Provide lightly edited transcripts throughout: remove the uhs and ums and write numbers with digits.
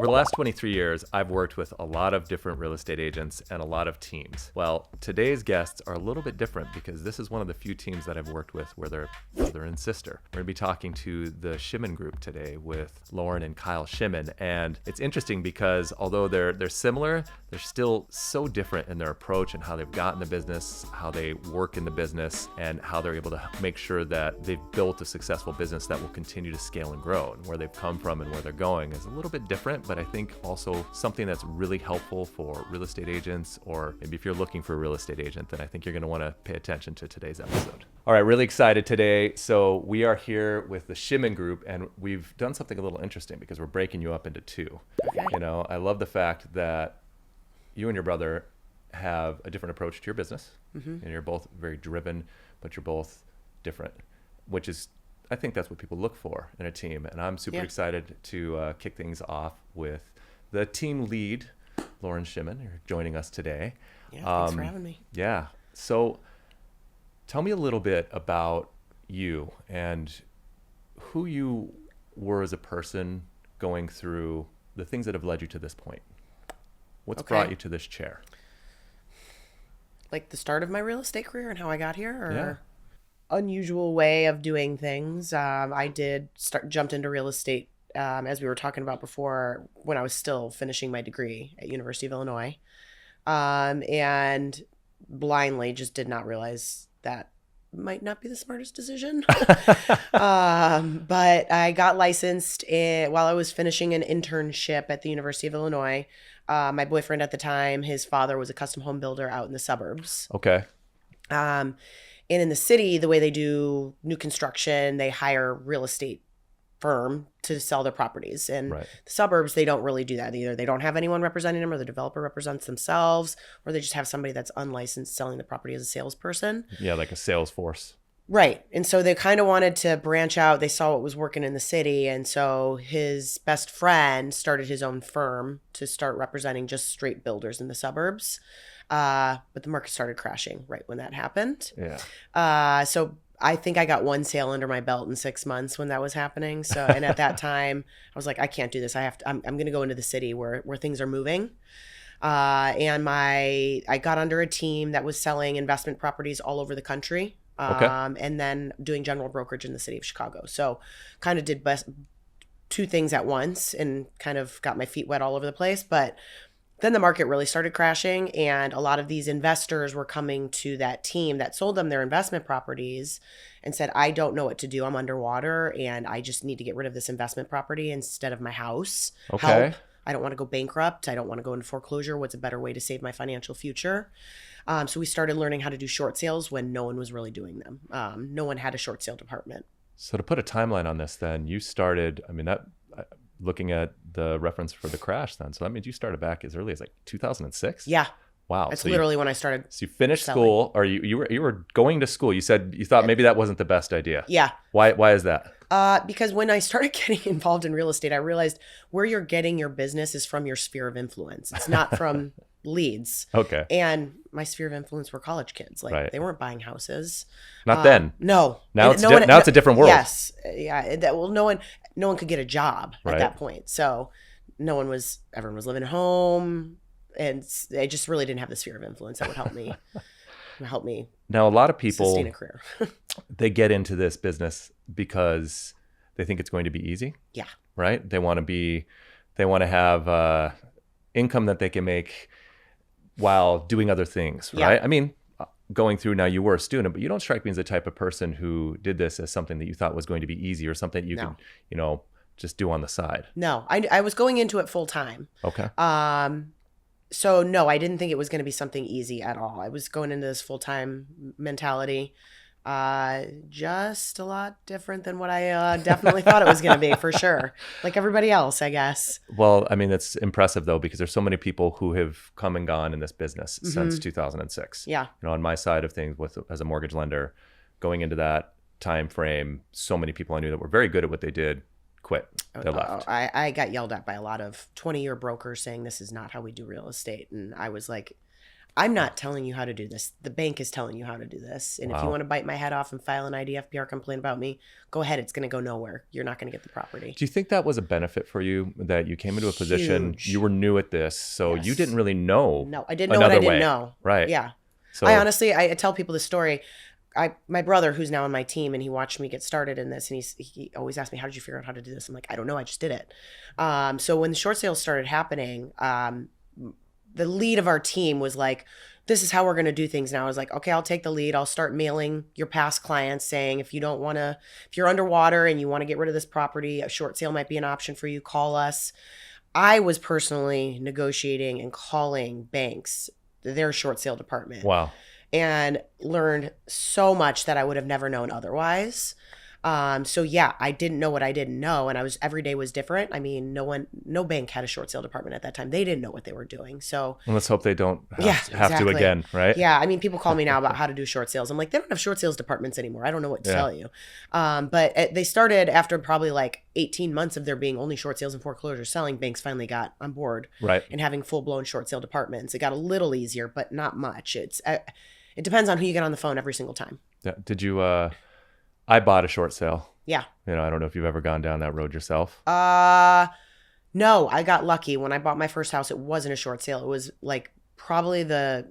Over the last 23 years, I've worked with a lot of different real estate agents and a lot of teams. Well, today's guests are a little bit different because this is one of the few teams that I've worked with where they're brother and sister. We're going to be talking to the Shimmon group today with Lauren and Kyle Shimmon. And it's interesting because although they're similar, they're still so different in their approach and how they've gotten the business, how they work in the business, and how they're able to make sure that they've built a successful business that will continue to scale and grow. And where they've come from and where they're going is a little bit different, but I think also something that's really helpful for real estate agents, or maybe if you're looking for a real estate agent, then I think you're going to want to pay attention to today's episode. All right, really excited today. So we are here with the Shimmon group, and we've done something a little interesting because we're breaking you up into two. Okay. You know, I love the fact that you and your brother have a different approach to your business, and you're both very driven, but you're both different, which is, I think that's what people look for in a team. And I'm super excited to kick things off with the team lead, Lauren Shimmon, who's joining us today. Yeah, thanks for having me. Yeah. So tell me a little bit about you and who you were as a person going through the things that have led you to this point. What's brought you to this chair? Like the start of my real estate career and how I got here? Or Yeah. unusual way of doing things. I jumped into real estate, as we were talking about before, when I was still finishing my degree at University of Illinois. And blindly just did not realize that might not be the smartest decision. But I got licensed while I was finishing an internship at the University of Illinois. My boyfriend at the time, his father was a custom home builder out in the suburbs. Okay. And in the city, the way they do new construction, they hire real estate firm to sell their properties. And Right. the suburbs, they don't really do that. Either they don't have anyone representing them, or the developer represents themselves, or they just have somebody that's unlicensed selling the property as a salesperson. Yeah, like a sales force. Right. And so they kind of wanted to branch out. They saw what was working in the city. And so his best friend started his own firm to start representing just straight builders in the suburbs. But the market started crashing right when that happened. Yeah. So I think I got one sale under my belt in 6 months when that was happening. So, and at that time I was like, I can't do this. I'm going to go into the city where things are moving. And I got under a team that was selling investment properties all over the country. Okay. And then doing general brokerage in the city of Chicago. So kind of did two things at once and kind of got my feet wet all over the place. But then the market really started crashing, and a lot of these investors were coming to that team that sold them their investment properties and said, I don't know what to do. I'm underwater and I just need to get rid of this investment property instead of my house. Okay. Help. I don't want to go bankrupt. I don't want to go into foreclosure. What's a better way to save my financial future? So we started learning how to do short sales when no one was really doing them. No one had a short sale department. So to put a timeline on this, then you started, looking at the reference for the crash then. So that means you started back as early as like 2006? Yeah. Wow. That's so literally when I started. So you finished selling. school, or you were going to school. You said you thought maybe that wasn't the best idea. Yeah. Why is that? Because when I started getting involved in real estate, I realized where you're getting your business is from your sphere of influence. It's not from leads. Okay. And my sphere of influence were college kids. Like Right. they weren't buying houses. Not then. No. Now And it's now it's a different world. Yes. Yeah. No one could get a job Right. at that point. So everyone was living at home, and they just really didn't have the sphere of influence that would help me Now a lot of people sustain a career. they get into this business because they think it's going to be easy. Yeah. Right? They want to have income that they can make while doing other things, Yeah. right? I mean, going through now, you were a student, but you don't strike me as the type of person who did this as something that you thought was going to be easy or something you No. could, just do on the side. No, I was going into it full time. Okay. So no, I didn't think it was going to be something easy at all. I was going into this full time mentality. Just a lot different than what I definitely thought it was going to be, for sure. Like everybody else, I guess. Well, I mean, it's impressive though, because there's so many people who have come and gone in this business since 2006. Yeah. On my side of things as a mortgage lender, going into that time frame, so many people I knew that were very good at what they did quit. They left. I got yelled at by a lot of 20-year brokers saying this is not how we do real estate. And I was like, I'm not telling you how to do this. The bank is telling you how to do this. And if you Wow. want to bite my head off and file an IDFPR complaint about me, go ahead. It's going to go nowhere. You're not going to get the property. Do you think that was a benefit for you, that you came into a position, Huge. you were new at this, so you Yes. didn't really know No, I didn't know what I another didn't way. know. Right. Yeah. So I honestly, I tell people this story. My brother, who's now on my team, and he watched me get started in this, and he always asked me, "How did you figure out how to do this?" I'm like, "I don't know, I just did it." So when the short sales started happening, the lead of our team was like, "This is how we're going to do things now." I was like, "Okay, I'll take the lead. I'll start mailing your past clients saying, if you're underwater and you want to get rid of this property, a short sale might be an option for you. Call us." I was personally negotiating and calling banks, their short sale department, wow. and learned so much that I would have never known otherwise. So yeah, I didn't know what I didn't know, and every day was different. I mean, no bank had a short sale department at that time. They didn't know what they were doing. So And let's hope they don't have, yeah, have to exactly. again, right? Yeah, I mean, people call me now about how to do short sales. I'm like, they don't have short sales departments anymore. I don't know what to Yeah. tell you. But they started after probably like 18 months of there being only short sales and foreclosures selling. Banks finally got on board Right. and having full blown short sale departments. It got a little easier, but not much. It depends on who you get on the phone every single time. Yeah. Did you I bought a short sale. Yeah. I don't know if you've ever gone down that road yourself. No, I got lucky. When I bought my first house, it wasn't a short sale. It was like probably the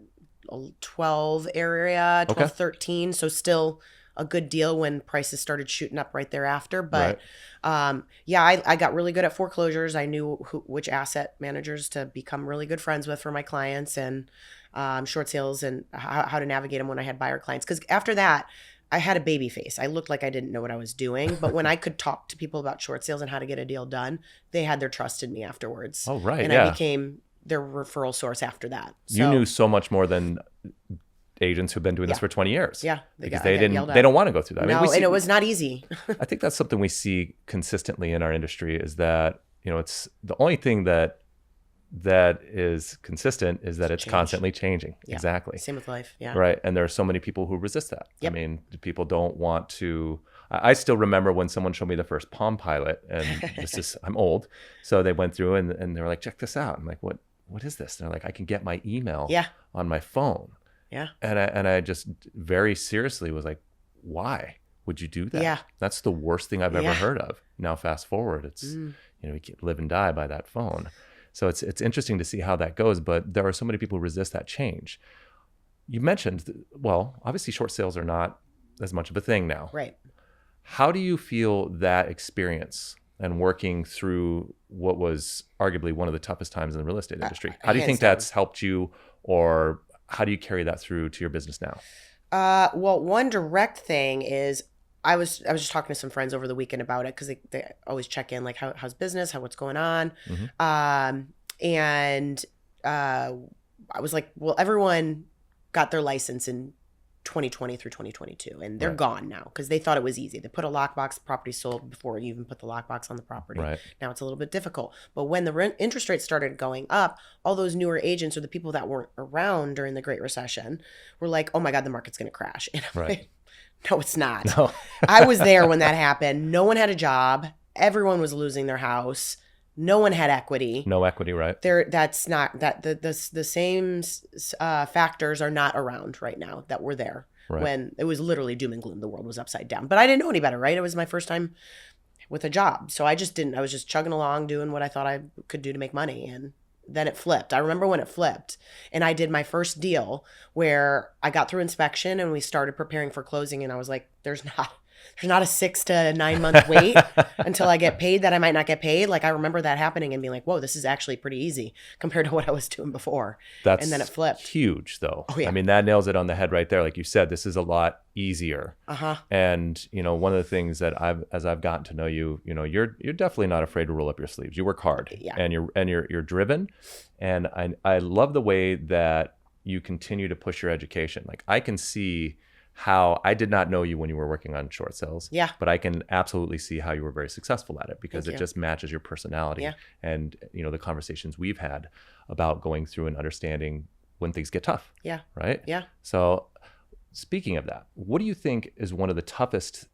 12 area, 12, Okay. 13. So still a good deal when prices started shooting up right thereafter. But yeah, I got really good at foreclosures. I knew which asset managers to become really good friends with for my clients, and short sales, and how to navigate them when I had buyer clients. Because after that, I had a baby face. I looked like I didn't know what I was doing. But when I could talk to people about short sales and how to get a deal done, they had their trust in me afterwards. Oh, right. And yeah. I became their referral source after that. You knew so much more than agents who've been doing this for 20 years. Yeah. Because they don't want to go through that. No, and it was not easy. I think that's something we see consistently in our industry, is that, it's the only thing that is consistent is that it's Change. constantly changing. Yeah. Exactly. Same with life. Yeah. Right. And there are so many people who resist that. Yep. I mean, people don't want to. I still remember when someone showed me the first Palm Pilot, and I'm old. So they went through and they were like, check this out. I'm like, what is this? And they're like, I can get my email on my phone. Yeah. And I just very seriously was like, why would you do that? Yeah. That's the worst thing I've ever heard of. Now, fast forward, it's, we can live and die by that phone. So it's interesting to see how that goes, but there are so many people who resist that change. You mentioned, well, obviously short sales are not as much of a thing now. Right. How do you feel that experience and working through what was arguably one of the toughest times in the real estate industry? How do you think that's helped you, or how do you carry that through to your business now? Well, one direct thing is I was just talking to some friends over the weekend about it, because they always check in, like, how's business, what's going on. And I was like, well, everyone got their license in 2020 through 2022, and they're gone now because they thought it was easy. They put a lockbox, the property sold before you even put the lockbox on the property. Right. Now it's a little bit difficult. But when the interest rates started going up, all those newer agents, or the people that weren't around during the Great Recession, were like, oh my God, the market's going to crash. And I'm like, no, it's not. No. I was there when that happened. No one had a job. Everyone was losing their house. No one had equity. No equity, right? That's not that the same factors are not around right now that were there when it was literally doom and gloom. The world was upside down. But I didn't know any better, right? It was my first time with a job, so I was just chugging along, doing what I thought I could do to make money, and then it flipped. I remember when it flipped, and I did my first deal where I got through inspection and we started preparing for closing, and I was like, there's not a 6 to 9 month wait until I get paid that I might not get paid. Like, I remember that happening and being like, whoa, this is actually pretty easy compared to what I was doing before. And then it flipped. Huge, though. Oh, yeah. I mean, that nails it on the head right there. Like you said, this is a lot easier. And, one of the things that as I've gotten to know you, you're definitely not afraid to roll up your sleeves. You work hard, and you're driven. And I love the way that you continue to push your education. Like, I can see how I did not know you when you were working on short sales. Yeah. But I can absolutely see how you were very successful at it, because it just matches your personality. Yeah. And, the conversations we've had about going through and understanding when things get tough. Yeah. Right? Yeah. So speaking of that, what do you think is one of the toughest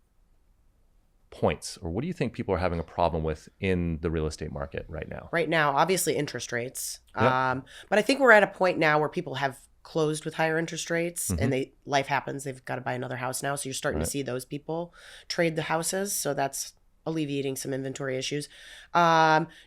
points, or what do you think people are having a problem with in the real estate market right now? Right now, obviously interest rates. Yep. But I think we're at a point now where people have closed with higher interest rates, and life happens. They've got to buy another house now. So you're starting to see those people trade the houses. So that's alleviating some inventory issues.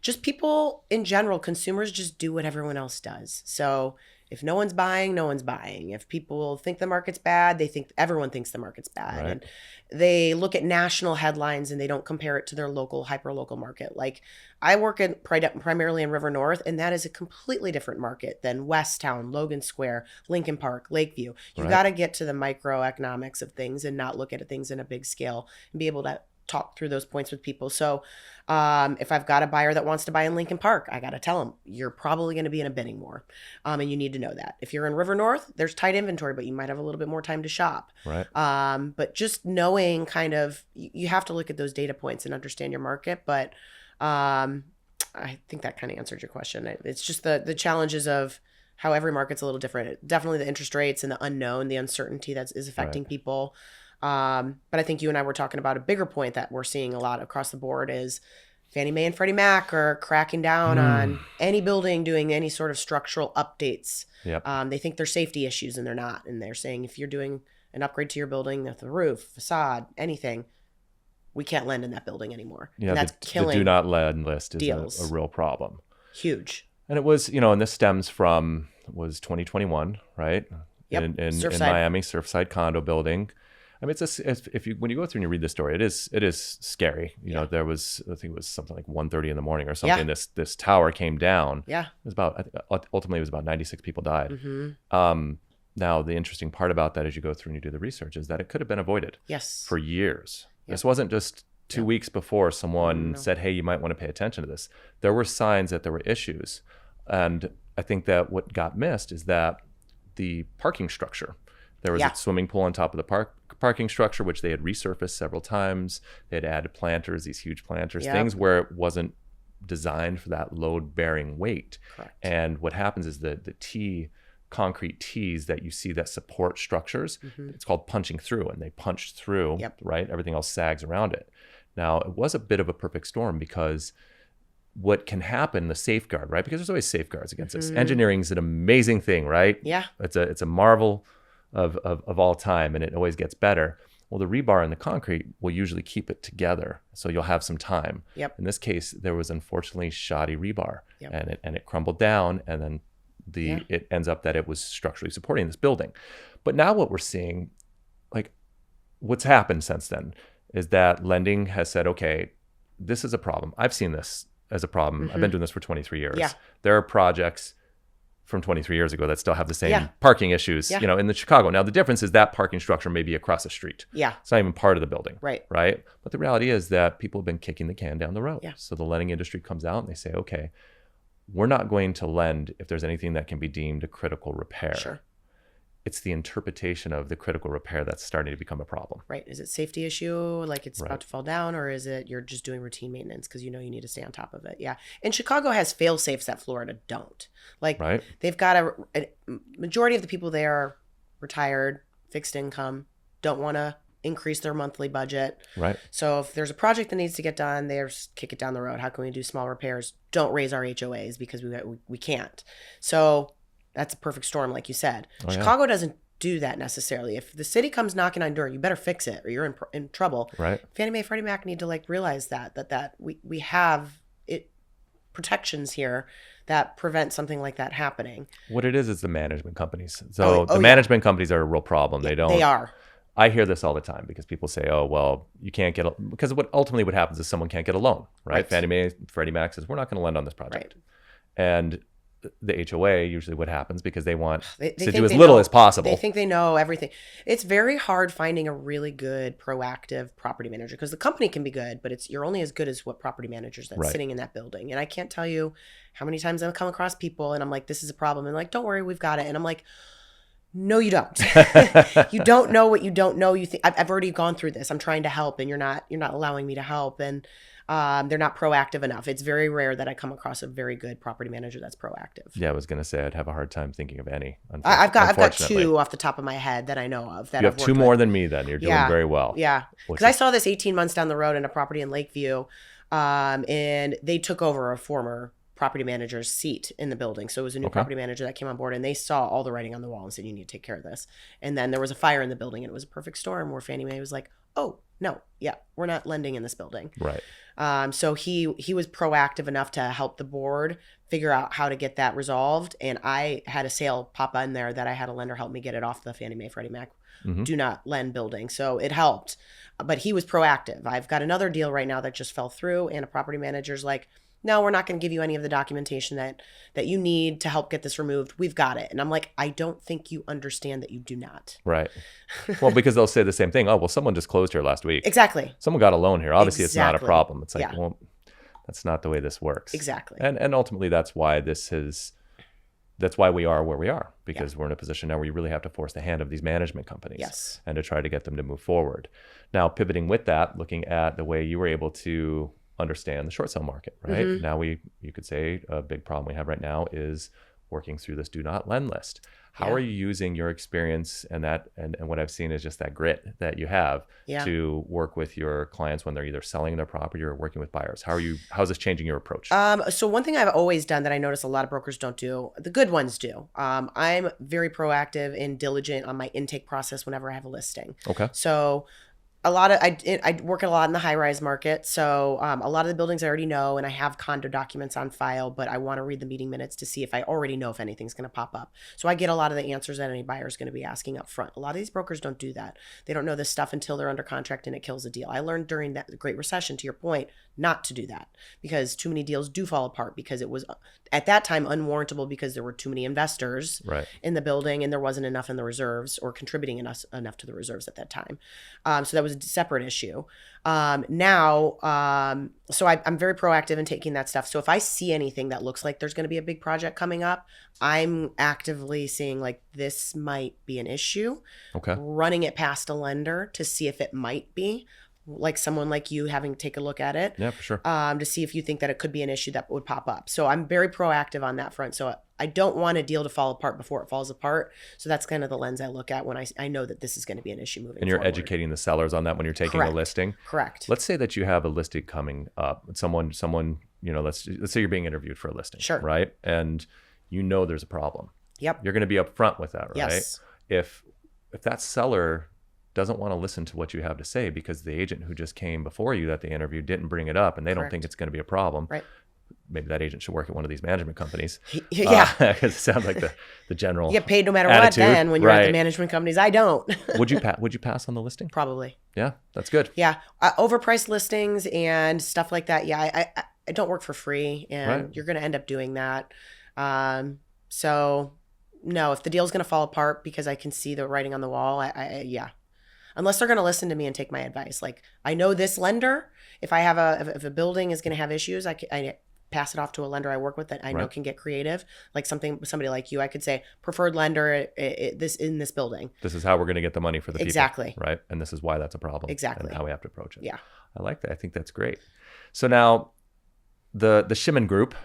Just people in general, consumers just do what everyone else does. So if no one's buying, no one's buying. If people think the market's bad, they think everyone thinks the market's bad. And they look at national headlines and they don't compare it to their local, hyper-local market. Like I work primarily in River North, and that is a completely different market than Westtown, Logan Square, Lincoln Park, Lakeview. You've got to get to the microeconomics of things and not look at things in a big scale and be able to talk through those points with people. So if I've got a buyer that wants to buy in Lincoln Park, I got to tell them, you're probably going to be in a bidding war. And you need to know that. If you're in River North, there's tight inventory, but you might have a little bit more time to shop. Right. But just knowing kind of, you have to look at those data points and understand your market. But I think that kind of answered your question. It's just the challenges of how every market's a little different. Definitely the interest rates and the unknown, the uncertainty that is affecting people. But I think you and I were talking about a bigger point that we're seeing a lot across the board is Fannie Mae and Freddie Mac are cracking down on any building doing any sort of structural updates. They think they're safety issues and they're not. And they're saying if you're doing an upgrade to your building, the roof, facade, anything, we can't lend in that building anymore. Yeah, and that's killing the do not lend list is deals. a real problem. Huge. And it was, and this stems from, was 2021, right? Yep. In Surfside. Miami, Surfside condo building. I mean, when you go through and you read the story, it is scary. You know, there was, I think it was something like 1:30 in the morning or something. This tower came down. It was ultimately it was about 96 people died. Now the interesting part about that, as you go through and you do the research, is that it could have been avoided. For years. This wasn't just 2 weeks before someone said, "Hey, you might want to pay attention to this." There were signs that there were issues, and I think that what got missed is that the parking structure. There was a swimming pool on top of the parking structure, which they had resurfaced several times. They had added planters, these huge planters, things where it wasn't designed for that load-bearing weight. And what happens is the concrete T's that you see that support structures, it's called punching through, and they punched through, right? Everything else sags around it. Now, it was a bit of a perfect storm because what can happen, the safeguard, right? Because there's always safeguards against this. Engineering is an amazing thing, right? It's a marvel of all time, and it always gets better. Well, the rebar and the concrete will usually keep it together, so you'll have some time. In this case, there was unfortunately shoddy rebar, and it crumbled down, and then it ends up that it was structurally supporting this building. But now what we're seeing, like what's happened since then, is that lending has said, okay, this is a problem. I've seen this as a problem. I've been doing this for 23 years. There are projects from 23 years ago that still have the same parking issues, in the Chicago. Now, the difference is that parking structure may be across the street. It's not even part of the building. Right. But the reality is that people have been kicking the can down the road. So the lending industry comes out and they say, okay, we're not going to lend if there's anything that can be deemed a critical repair. It's the interpretation of the critical repair that's starting to become a problem. Is it safety issue, like it's about to fall down, or is it you're just doing routine maintenance because you need to stay on top of it? And Chicago has fail safes that Florida don't. They've got a majority of the people there are retired, fixed income, don't want to increase their monthly budget. So if there's a project that needs to get done, they just kick it down the road. How can we do small repairs? Don't raise our HOAs because we can't. So that's a perfect storm, like you said. Chicago doesn't do that necessarily. If the city comes knocking on your door, you better fix it or you're in trouble. Fannie Mae, Freddie Mac need to realize that we have protections here that prevent something like that happening. What it is the management companies. So management companies are a real problem. They are. I hear this all the time because people say, "Oh, well, you can't get because what happens is someone can't get a loan, right? Fannie Mae, Freddie Mac says we're not going to lend on this project, and the HOA usually what happens because they want to do as little as possible. They think they know everything. It's very hard finding a really good proactive property manager because the company can be good, but you're only as good as what property managers that's sitting in that building. And I can't tell you how many times I've come across people and I'm like, "This is a problem," and like, "Don't worry, we've got it." And I'm like, "No, you don't. You don't know what you don't know. You think I've already gone through this. I'm trying to help, and you're not allowing me to help." And they're not proactive enough. It's very rare that I come across a very good property manager that's proactive. Yeah, I was going to say I'd have a hard time thinking of any. I've got two off the top of my head that I know of. That you have two more than me. Then you're doing very well. Yeah, because I saw this 18 months down the road in a property in Lakeview, and they took over a former property manager's seat in the building. So it was a new Okay. property manager that came on board, and they saw all the writing on the wall and said, you need to take care of this. And then there was a fire in the building, and it was a perfect storm where Fannie Mae was like, oh, no, yeah, we're not lending in this building. Right. So he was proactive enough to help the board figure out how to get that resolved. And I had a sale pop in there that I had a lender help me get it off the Fannie Mae Freddie Mac do not lend building. So it helped. But he was proactive. I've got another deal right now that just fell through, and a property manager's like, no, we're not going to give you any of the documentation that you need to help get this removed. We've got it. And I'm like, I don't think you understand that you do not. Right. Well, because they'll say the same thing. Oh, well, someone just closed here last week. Exactly. Someone got a loan here. Obviously, it's not a Exactly. problem. It's like, Yeah. well, that's not the way this works. Exactly. And ultimately, that's why that's why we are where we are, because we're in a position now where you really have to force the hand of these management companies Yes. and to try to get them to move forward. Now, pivoting with that, looking at the way you were able to understand the short sale market, right? Now you could say a big problem we have right now is working through this do not lend list. How are you using your experience and that and what I've seen is just that grit that you have to work with your clients when they're either selling their property or working with buyers? How's this changing your approach? So one thing I've always done that I notice a lot of brokers don't do, the good ones do. I'm very proactive and diligent on my intake process whenever I have a listing. Okay. So I work a lot in the high rise market. So a lot of the buildings I already know, and I have condo documents on file, but I want to read the meeting minutes to see if I already know if anything's going to pop up. So I get a lot of the answers that any buyer is going to be asking up front. A lot of these brokers don't do that. They don't know this stuff until they're under contract and it kills a deal. I learned during that Great Recession, to your point, not to do that, because too many deals do fall apart because it was at that time unwarrantable because there were too many investors in the building and there wasn't enough in the reserves or contributing enough to the reserves at that time. So that was a separate issue. So I'm very proactive in taking that stuff. So if I see anything that looks like there's going to be a big project coming up, I'm actively seeing like this might be an issue. Okay. Running it past a lender to see if it might be, like someone like you having to take a look at it. Yeah, for sure. To see if you think that it could be an issue that would pop up. So I'm very proactive on that front. So I don't want a deal to fall apart before it falls apart. So that's kind of the lens I look at when I know that this is going to be an issue moving forward. And you're educating the sellers on that when you're taking a listing. Correct. Let's say that you have a listing coming up. Someone, let's say you're being interviewed for a listing. Sure. Right. And there's a problem. Yep. You're going to be upfront with that, right? Yes. If that seller doesn't want to listen to what you have to say because the agent who just came before you that they interviewed didn't bring it up and they don't think it's going to be a problem. Right. Maybe that agent should work at one of these management companies. Yeah. Because it sounds like the general You get paid no matter attitude. what then when you're at the management companies. I don't. Would you pass on the listing? Probably. Yeah, that's good. Yeah. Overpriced listings and stuff like that. Yeah. I don't work for free and you're going to end up doing that. So no, if the deal's going to fall apart because I can see the writing on the wall, yeah. Unless they're going to listen to me and take my advice. Like I know this lender, if if a building is going to have issues, I pass it off to a lender I work with that I know can get creative. Like somebody like you, I could say preferred lender in this building. This is how we're going to get the money for the people. Exactly. Right. And this is why that's a problem. Exactly. And how we have to approach it. Yeah. I like that. I think that's great. So now the Shimmon group,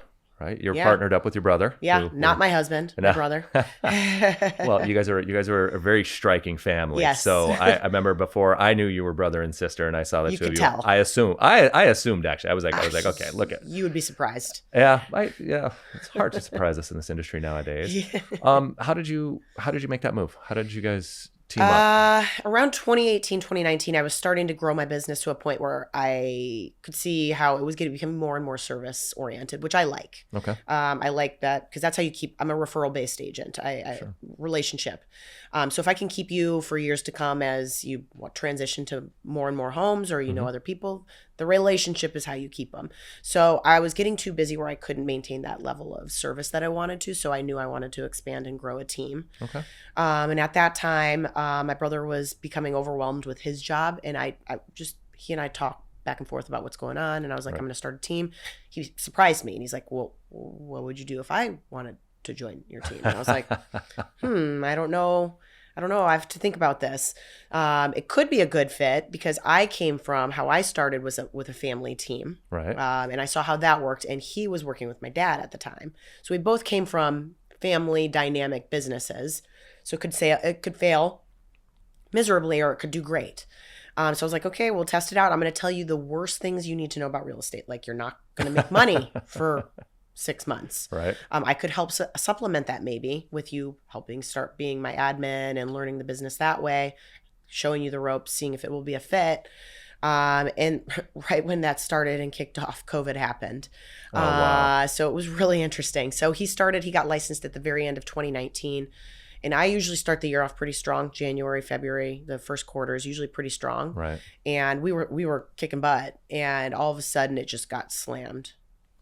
right? You're partnered up with your brother. Yeah, not my husband, my brother. Well, you guys are a very striking family. Yes. So I remember before I knew you were brother and sister, and I saw the You two of could you. tell. I assumed actually. I was like, okay, look at. You would be surprised. Yeah, it's hard to surprise us in this industry nowadays. Yeah. How did you make that move? How did you guys team up? Around 2018, 2019, I was starting to grow my business to a point where I could see how it was going to become more and more service oriented, which I like. Okay. I like that because that's how I'm a referral based agent. Sure. Relationship. So if I can keep you for years to come as you transition to more and more homes or know other people, the relationship is how you keep them. So I was getting too busy where I couldn't maintain that level of service that I wanted to. So I knew I wanted to expand and grow a team. Okay. And at that time, my brother was becoming overwhelmed with his job, and he and I talked back and forth about what's going on, and I was like, I'm going to start a team. He surprised me, and he's like, well, what would you do if I wanted to join your team? And I was like, I don't know. I have to think about this. It could be a good fit because I came from how I started was with a family team. Right. And I saw how that worked, and he was working with my dad at the time. So we both came from family dynamic businesses. So it could fail miserably or it could do great. So I was like, okay, we'll test it out. I'm going to tell you the worst things you need to know about real estate. Like you're not going to make money for 6 months. Right. I could help supplement that maybe with you helping start being my admin and learning the business that way, showing you the ropes, seeing if it will be a fit. And right when that started and kicked off, COVID happened. Oh, wow. So it was really interesting. So he got licensed at the very end of 2019. And I usually start the year off pretty strong. January, February, the first quarter is usually pretty strong. Right. And we were kicking butt. And all of a sudden it just got slammed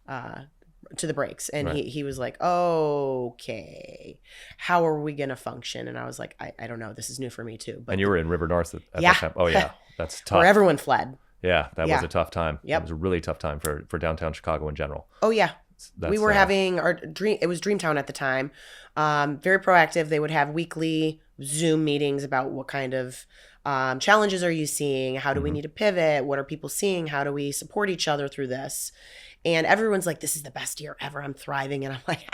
to the brakes. And Right. he was like, okay, how are we going to function? And I was like, I don't know. This is new for me too. But And you were in River North at Yeah. that time. Oh, yeah. That's tough. where everyone fled. Yeah, that was Yeah. a tough time. Yep. It was a really tough time for downtown Chicago in general. Oh, yeah. That's, We were having our dream. It was Dreamtown at the time. Very proactive. They would have weekly Zoom meetings about what kind of challenges are you seeing? How do we need to pivot? What are people seeing? How do we support each other through this? And everyone's like, this is the best year ever. I'm thriving. And I'm like,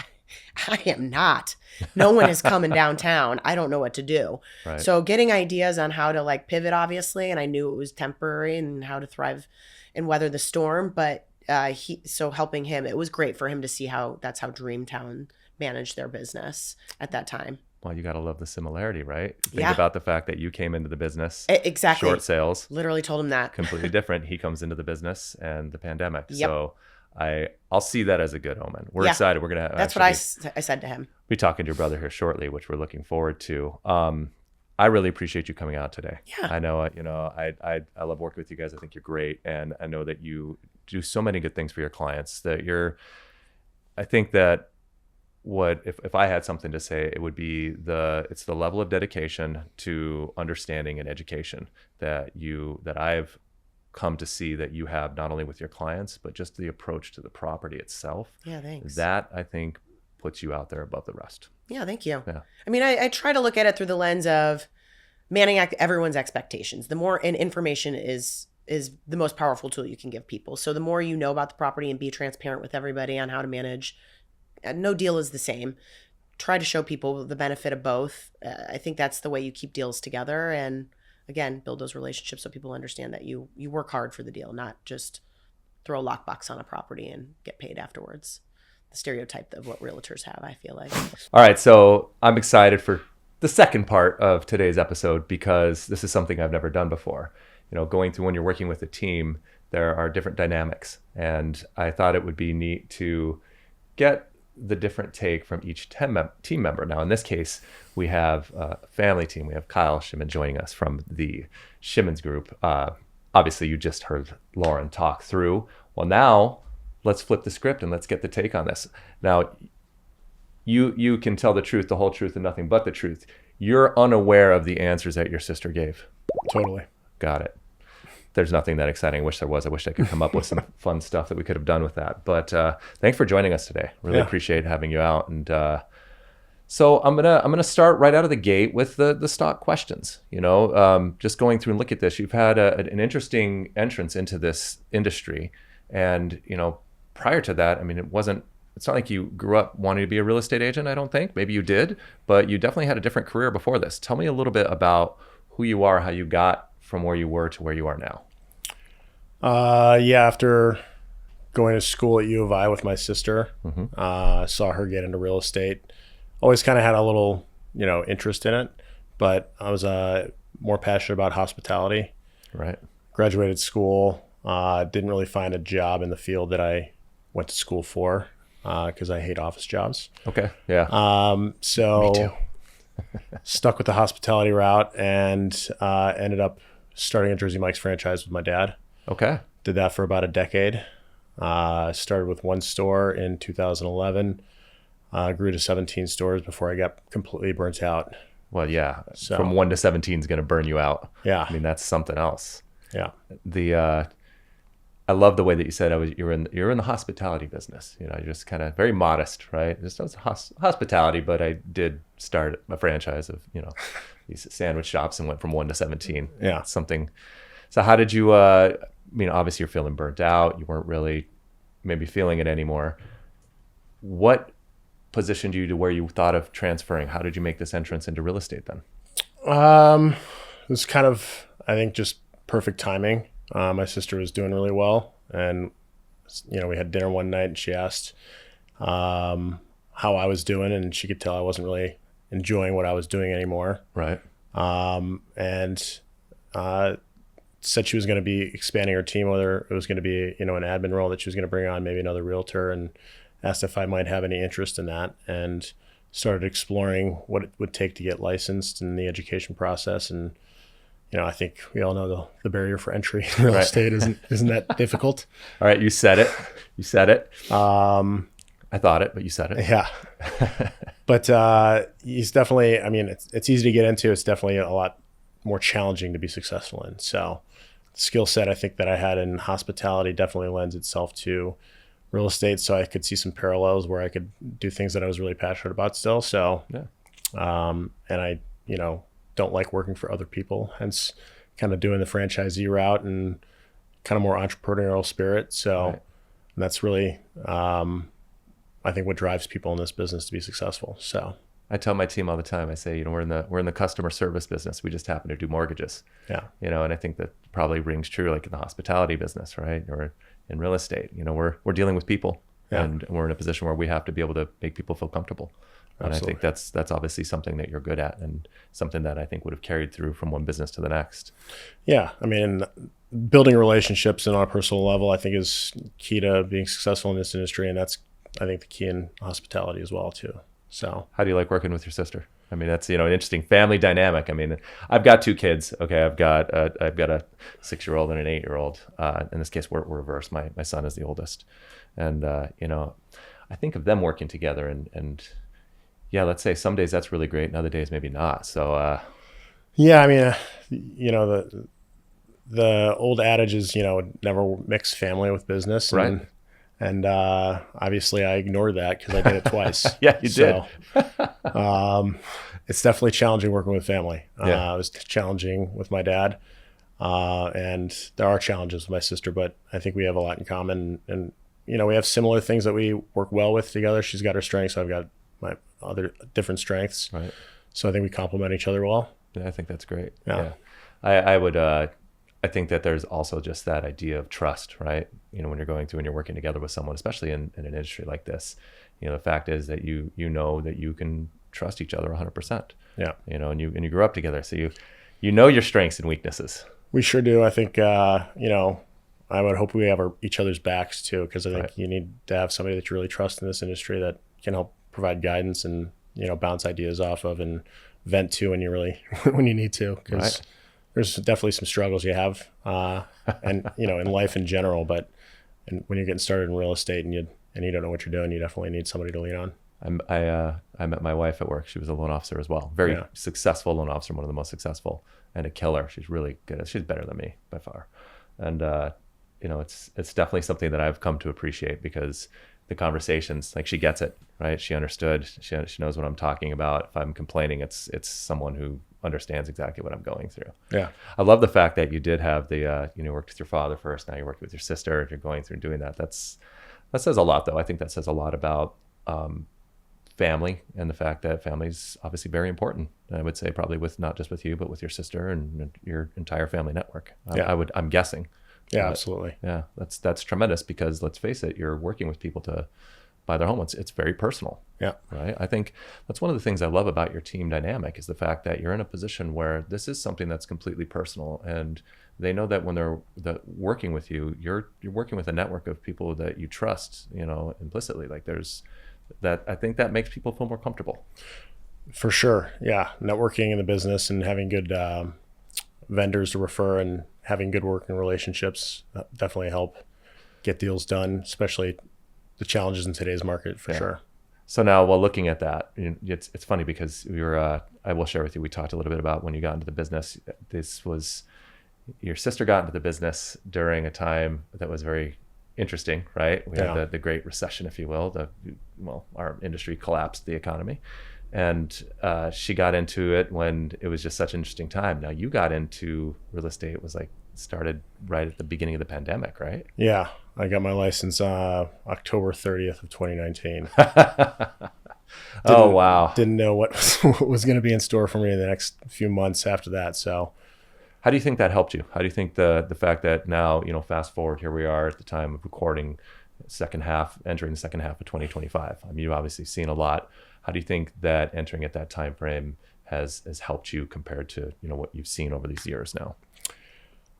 I am not. No one is coming downtown. I don't know what to do. Right. So getting ideas on how to like pivot, obviously. And I knew it was temporary and how to thrive and weather the storm. But helping him, it was great for him to see how Dreamtown managed their business at that time. Well, you got to love the similarity, right? Think Yeah. about the fact that you came into the business, Exactly. short sales, Literally told him that. completely different. He comes into the business and the pandemic. Yep. So I'll see that as a good omen. We're Yeah. excited. We're going to That's what I said to him. be talking to your brother here shortly, which we're looking forward to. I really appreciate you coming out today. Yeah. I know, I love working with you guys. I think you're great. And I know that you do so many good things for your clients I think that if I had something to say, it would be it's the level of dedication to understanding and education that I've come to see that you have, not only with your clients, but just the approach to the property itself. Yeah, thanks. That, I think, puts you out there above the rest. Yeah, thank you. Yeah. I mean, I try to look at it through the lens of manning everyone's expectations. The more information is the most powerful tool you can give people. So the more you know about the property and be transparent with everybody on how to manage, no deal is the same. Try to show people the benefit of both. I think that's the way you keep deals together. And again, build those relationships so people understand that you work hard for the deal, not just throw a lockbox on a property and get paid afterwards. The stereotype of what realtors have, I feel like. All right, so I'm excited for the second part of today's episode because this is something I've never done before. Going through when you're working with a team, there are different dynamics, and I thought it would be neat to get the different take from each team member. Now, in this case, we have a family team. We have Kyle Shimmon joining us from the Shimmon's group. Obviously, you just heard Lauren talk through. Well, now let's flip the script and let's get the take on this. Now, you can tell the truth, the whole truth, and nothing but the truth. You're unaware of the answers that your sister gave. Totally. Got it. There's nothing that exciting. I wish there was. I wish I could come up with some fun stuff that we could have done with that. But thanks for joining us today. Really appreciate having you out. And so I'm gonna start right out of the gate with the stock questions. Just going through and look at this. You've had an interesting entrance into this industry, and prior to that, I mean, it's not like you grew up wanting to be a real estate agent. I don't think. Maybe you did, but you definitely had a different career before this. Tell me a little bit about who you are, how you got from where you were to where you are now. After going to school at U of I with my sister, saw her get into real estate. Always kind of had a little, interest in it, but I was more passionate about hospitality. Right. Graduated school, didn't really find a job in the field that I went to school for because I hate office jobs. Okay. Yeah. So Me too. stuck with the hospitality route and ended up starting a Jersey Mike's franchise with my dad. Okay. Did that for about a decade. Started with one store in 2011. Grew to 17 stores before I got completely burnt out. Well, yeah. So- From 1 to 17 is going to burn you out. Yeah. I mean, that's something else. Yeah. I love the way that you said you're in the hospitality business. You're just kind of very modest, right? Just as hospitality, but I did start a franchise of these sandwich shops and went from 1 to 17. Yeah. Something. So how did you? Obviously you're feeling burnt out. You weren't really maybe feeling it anymore. What positioned you to where you thought of transferring? How did you make this entrance into real estate then? It was kind of, I think, just perfect timing. My sister was doing really well, and we had dinner one night, and she asked how I was doing, and she could tell I wasn't really enjoying what I was doing anymore. Right. And said she was going to be expanding her team, whether it was going to be, an admin role that she was going to bring on, maybe another realtor, and asked if I might have any interest in that, and started exploring what it would take to get licensed and the education process. And, I think we all know the barrier for entry in real estate isn't that difficult. All right. You said it. I thought it, but you said it. Yeah. But he's definitely, it's easy to get into. It's definitely a lot more challenging to be successful in. So the skill set I think that I had in hospitality definitely lends itself to real estate. So I could see some parallels where I could do things that I was really passionate about still. So, and I, don't like working for other people, hence kind of doing the franchisee route and kind of more entrepreneurial spirit. So and that's really, I think what drives people in this business to be successful. So I tell my team all the time, I say, we're in the customer service business. We just happen to do mortgages. Yeah. And I think that probably rings true like in the hospitality business, right? Or in real estate, we're dealing with people and we're in a position where we have to be able to make people feel comfortable. And Absolutely. I think that's obviously something that you're good at and something that I think would have carried through from one business to the next. Yeah. Building relationships and on a personal level, I think is key to being successful in this industry. And that's, I think, the key in hospitality as well too. So how do you like working with your sister? That's, an interesting family dynamic. I've got two kids. Okay. I've got a 6-year-old and an 8-year-old. In this case, we're reversed. My son is the oldest. And, I think of them working together and yeah, let's say some days that's really great and other days maybe not. So, the old adage is, never mix family with business. Right. And obviously I ignored that because I did it twice. Yeah, you did. It's definitely challenging working with family. Yeah. It was challenging with my dad. And there are challenges with my sister, but I think we have a lot in common. And, we have similar things that we work well with together. She's got her strengths. I've got my other different strengths. Right. So I think we complement each other well. Yeah, I think that's great. Yeah. I would, I think that there's also just that idea of trust, right? When you're going through and you're working together with someone, especially in an industry like this, the fact is that you know that you can trust each other 100%. Yeah. And you grew up together. So you know your strengths and weaknesses. We sure do. I think, I would hope we have each other's backs too, because I think you need to have somebody that you really trust in this industry that can help provide guidance and, bounce ideas off of and vent to when you need to, because there's definitely some struggles you have, and, in life in general, but when you're getting started in real estate and you don't know what you're doing, you definitely need somebody to lean on. I met my wife at work. She was a loan officer as well. Very successful loan officer, one of the most successful, and a killer. She's really good. She's better than me by far. And, it's definitely something that I've come to appreciate because the conversations, like she gets it, right? She understood. She knows what I'm talking about. If I'm complaining, it's someone who understands exactly what I'm going through. Yeah. I love the fact that you did have the, worked with your father first. Now you're working with your sister. You're going through and doing that. That says a lot, though. I think that says a lot about family and the fact that family's obviously very important. I would say probably with not just with you, but with your sister and your entire family network. I'm guessing. Yeah, absolutely. Yeah, that's tremendous because let's face it, you're working with people to buy their home. It's very personal. Yeah. Right. I think that's one of the things I love about your team dynamic is the fact that you're in a position where this is something that's completely personal, and they know that when they're working with you, you're working with a network of people that you trust. Implicitly, like there's that. I think that makes people feel more comfortable. For sure. Yeah, networking in the business and having good vendors to refer and having good working relationships definitely help get deals done, especially the challenges in today's market for sure. So now while looking at that, it's funny because I will share with you, we talked a little bit about when you got into the business. This was your sister got into the business during a time that was very interesting, right? We had the Great Recession, if you will. Our industry collapsed, the economy. And she got into it when it was just such an interesting time. Now you got into real estate, it was started right at the beginning of the pandemic, right? Yeah, I got my license October 30th of 2019. Oh, wow. Didn't know what was going to be in store for me in the next few months after that. So how do you think that helped you? How do you think the fact that now, fast forward, here we are at the time of recording, entering the second half of 2025. I mean, you've obviously seen a lot. How do you think that entering at that time frame has helped you compared to, what you've seen over these years now?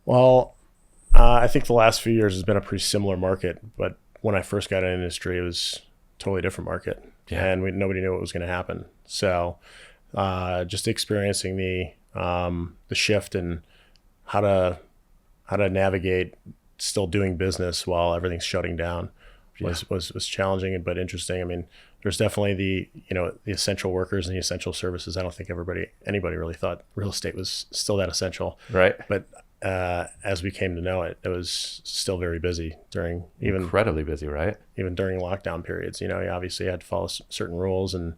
Well, I think the last few years has been a pretty similar market, but when I first got in the industry, it was a totally different market, and nobody knew what was going to happen. So just experiencing the shift and how to navigate still doing business while everything's shutting down was challenging but interesting. I mean, there's definitely the essential workers and the essential services. I don't think anybody really thought real estate was still that essential. Right. But as we came to know it, it was still very busy incredibly busy, right? Even during lockdown periods. You obviously had to follow certain rules and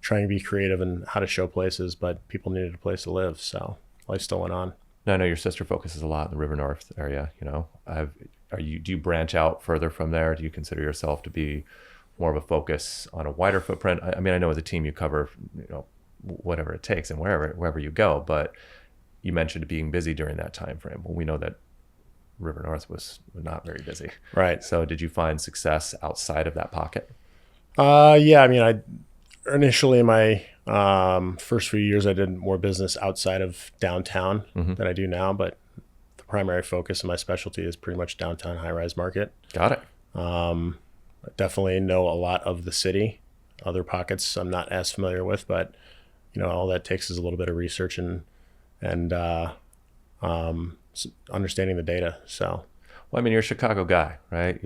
try and be creative in how to show places, but people needed a place to live, so life still went on. Now, I know your sister focuses a lot in the River North area. Do you branch out further from there? Do you consider yourself to be more of a focus on a wider footprint? I mean, I know as a team you cover, whatever it takes and wherever you go, but you mentioned being busy during that time frame. Well, we know that River North was not very busy. Right. So did you find success outside of that pocket? Yeah, I mean, initially in my first few years, I did more business outside of downtown than I do now, but the primary focus of my specialty is pretty much downtown high-rise market. Got it. I definitely know a lot of the city. Other pockets I'm not as familiar with, but all that takes is a little bit of research and understanding the data. So, well, I mean, you're a Chicago guy, right?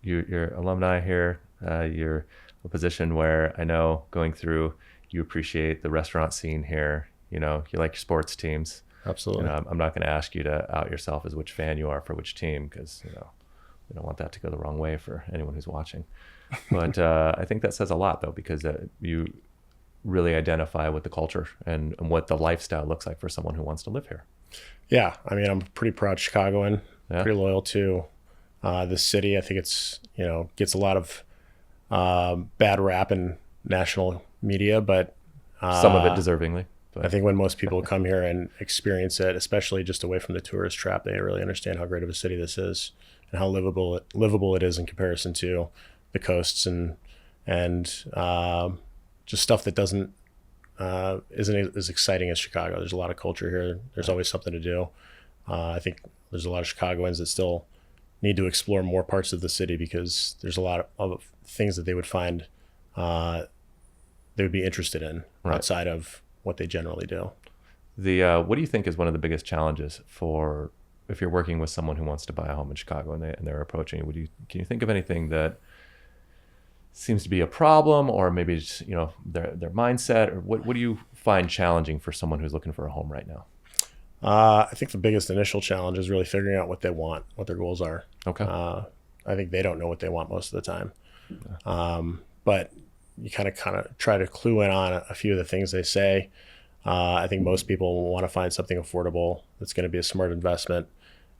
You're alumni here. You're a position where I know going through, you appreciate the restaurant scene here. You like your sports teams. Absolutely. I'm not going to ask you to out yourself as which fan you are for which team, because we don't want that to go the wrong way for anyone who's watching. But I think that says a lot, though, because you really identify with the culture and what the lifestyle looks like for someone who wants to live here. Yeah, I mean, I'm a pretty proud Chicagoan, pretty loyal to the city. I think it's gets a lot of bad rap in national media, but some of it deservingly. But I think when most people come here and experience it, especially just away from the tourist trap, they really understand how great of a city this is and how livable it is in comparison to the coasts and just stuff that isn't as exciting as Chicago. There's a lot of culture here. There's always something to do. I think there's a lot of Chicagoans that still need to explore more parts of the city because there's a lot of things that they would find they would be interested in outside of what they generally do. What do you think is one of the biggest challenges for if you're working with someone who wants to buy a home in Chicago and they're approaching you? Can you think of anything that seems to be a problem, or maybe just, their mindset, or what do you find challenging for someone who's looking for a home right now? I think the biggest initial challenge is really figuring out what they want, what their goals are. Okay. I think they don't know what they want most of the time. But you kind of try to clue in on a few of the things they say. I think most people want to find something affordable that's going to be a smart investment,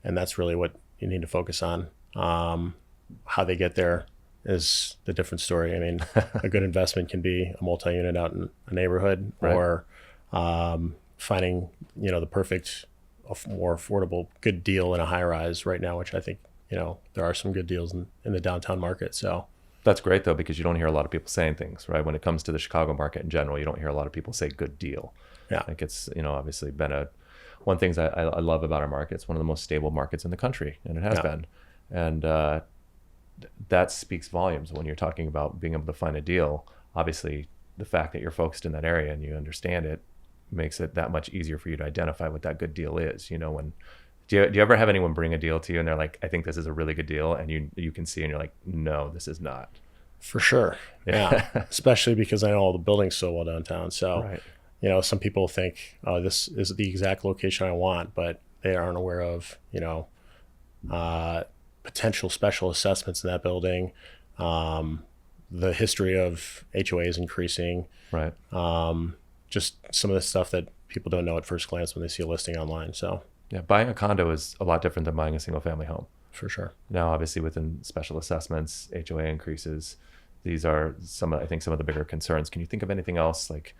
and that's really what you need to focus on. How they get there is the different story. I mean, a good investment can be a multi-unit out in a neighborhood, or finding the perfect, more affordable, good deal in a high-rise right now, which I think there are some good deals in the downtown market. So that's great, though, because you don't hear a lot of people saying things, right? When it comes to the Chicago market in general, you don't hear a lot of people say good deal. Yeah. I think it's obviously been one of the things I love about our market. It's one of the most stable markets in the country, and it has been. And that speaks volumes when you're talking about being able to find a deal. Obviously, the fact that you're focused in that area and you understand it makes it that much easier for you to identify what that good deal is. Do you ever have anyone bring a deal to you and they're like, I think this is a really good deal, and you can see and you're like, no, this is not? For sure. Yeah. Especially because I know all the buildings so well downtown. So, some people think, oh, this is the exact location I want, but they aren't aware of, potential special assessments in that building, the history of HOAs increasing, right? Just some of the stuff that people don't know at first glance when they see a listing online. So yeah, buying a condo is a lot different than buying a single family home. For sure. Now, obviously, within special assessments, HOA increases, these are some of the bigger concerns. Can you think of anything else like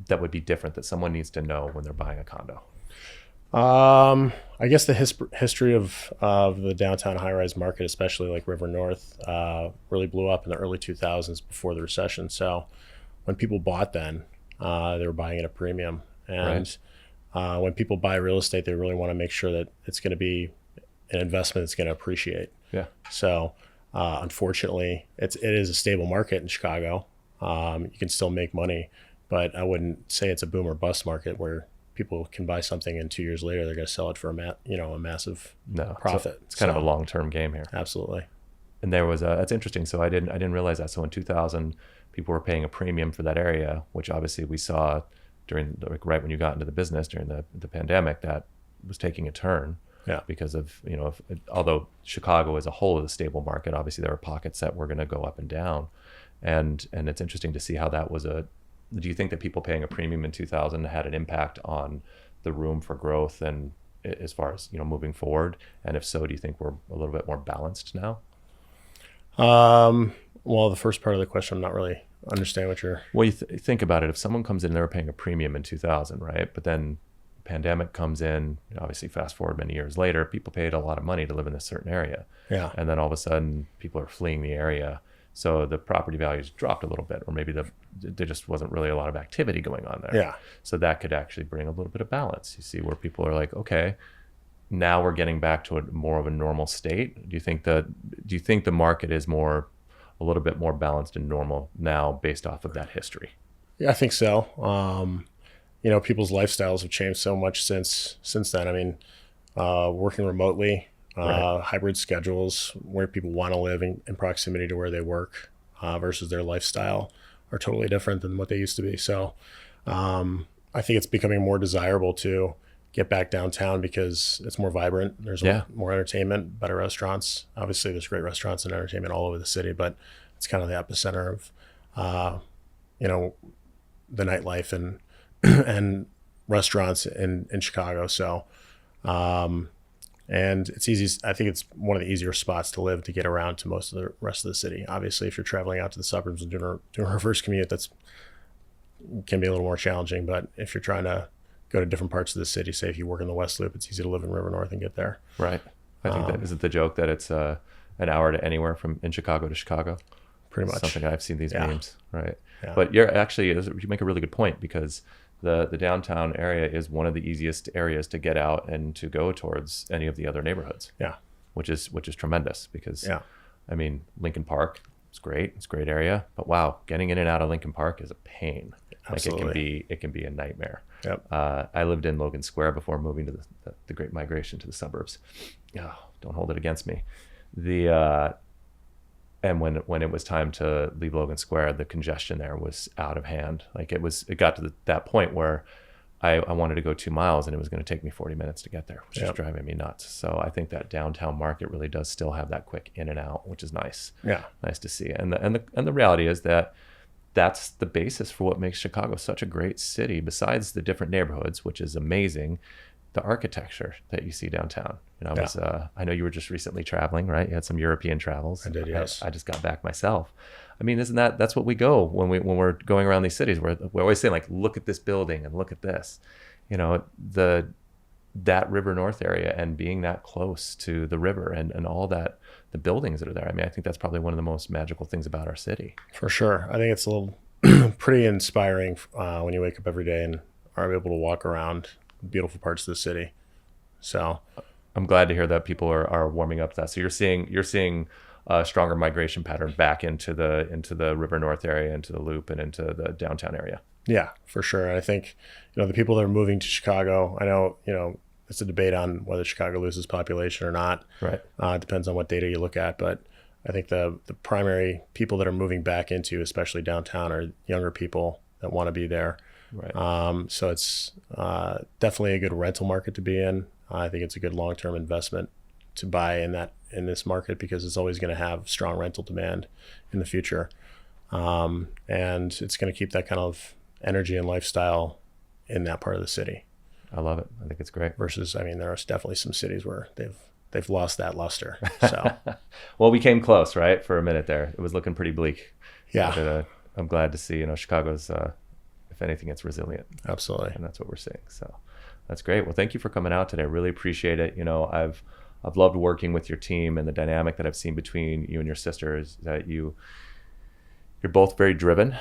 that would be different that someone needs to know when they're buying a condo? I guess the history of the downtown high-rise market, especially like River North, really blew up in the early 2000s before the recession. So when people bought then, they were buying at a premium. And when people buy real estate, they really want to make sure that it's going to be an investment that's going to appreciate. Yeah. So unfortunately, it is a stable market in Chicago. You can still make money, but I wouldn't say it's a boom or bust market where people can buy something and 2 years later they're going to sell it for a massive profit. It's kind of a long-term game here. Absolutely. And there was that's interesting. So I didn't realize that. So in 2000, people were paying a premium for that area, which obviously we saw during right when you got into the business during the pandemic, that was taking a turn. Yeah. Because of, although Chicago as a whole is a stable market, obviously there are pockets that were going to go up and down. And it's interesting to see how that was do you think that people paying a premium in 2000 had an impact on the room for growth and as far as, moving forward? And if so, do you think we're a little bit more balanced now? Well, the first part of the question, I'm not really understanding what you're... Well, you think about it. If someone comes in and they're paying a premium in 2000, right? But then pandemic comes in, obviously fast forward many years later, people paid a lot of money to live in a certain area. Yeah. And then all of a sudden people are fleeing the area. So the property values dropped a little bit, or maybe there just wasn't really a lot of activity going on there. Yeah. So that could actually bring a little bit of balance. You see where people are like, okay, now we're getting back to more of a normal state. Do you think the market is a little bit more balanced and normal now based off of that history? Yeah, I think so. People's lifestyles have changed so much since then. I mean, working remotely, hybrid schedules where people want to live in proximity to where they work versus their lifestyle are totally different than what they used to be. So I think it's becoming more desirable to get back downtown because it's more vibrant. There's more entertainment, better restaurants. Obviously, there's great restaurants and entertainment all over the city, but it's kind of the epicenter of, the nightlife and restaurants in Chicago. So, and it's easy. I think it's one of the easier spots to live, to get around to most of the rest of the city. Obviously, if you're traveling out to the suburbs and doing a reverse commute, can be a little more challenging. But if you're trying to go to different parts of the city, say if you work in the West Loop, it's easy to live in River North and get there. Right. I think that isn't the joke that it's an hour to anywhere in Chicago to Chicago. Pretty much. Something I've seen these memes, right? Yeah. But you make a really good point, because the downtown area is one of the easiest areas to get out and to go towards any of the other neighborhoods. Yeah. Which is tremendous, because I mean, Lincoln Park is great. It's a great area, but wow, getting in and out of Lincoln Park is a pain. Absolutely. Like it can be a nightmare. Yep. I lived in Logan Square before moving to the Great Migration to the suburbs. Oh, don't hold it against me. And when it was time to leave Logan Square, the congestion there was out of hand. Like it got to that point where I wanted to go 2 miles and it was going to take me 40 minutes to get there, which is driving me nuts. So I think that downtown market really does still have that quick in and out, which is nice. Yeah. Nice to see. And the reality is that that's the basis for what makes Chicago such a great city, besides the different neighborhoods, which is amazing. The architecture that you see downtown. I know you were just recently traveling, right? You had some European travels. I did, yes. I just got back myself. I mean, that's what we go when we're going around these cities. We're always saying, like, look at this building and look at this. That River North area, and being that close to the river and all that, the buildings that are there. I mean, I think that's probably one of the most magical things about our city. For sure. I think it's a little pretty inspiring when you wake up every day and are able to walk around beautiful parts of the city. So I'm glad to hear that people are warming up to that. So you're seeing a stronger migration pattern back into the River North area, into the Loop, and into the downtown area. Yeah, for sure. And I think, the people that are moving to Chicago, I know, it's a debate on whether Chicago loses population or not. Right. It depends on what data you look at. But I think the primary people that are moving back into, especially downtown, are younger people that want to be there. Right. So it's definitely a good rental market to be in. I think it's a good long-term investment to buy in this market, because it's always going to have strong rental demand in the future. And it's going to keep that kind of energy and lifestyle in that part of the city. I love it. I think it's great. Versus, I mean, there are definitely some cities where they've lost that luster. So, well, we came close, right? For a minute there, it was looking pretty bleak. Yeah. But, I'm glad to see, Chicago's, if anything, it's resilient. Absolutely. And that's what we're seeing. So, That's great. Well, thank you for coming out today. I really appreciate it. I've loved working with your team, and the dynamic that I've seen between you and your sister is that you're both very driven.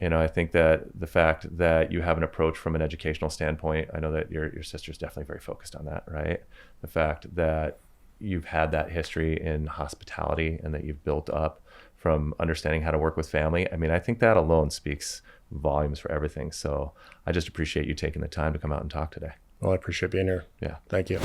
I think that the fact that you have an approach from an educational standpoint, I know that your sister's definitely very focused on that, right? The fact that you've had that history in hospitality and that you've built up from understanding how to work with family. I mean, I think that alone speaks volumes for everything. So I just appreciate you taking the time to come out and talk today. Well, I appreciate being here. Yeah. Thank you.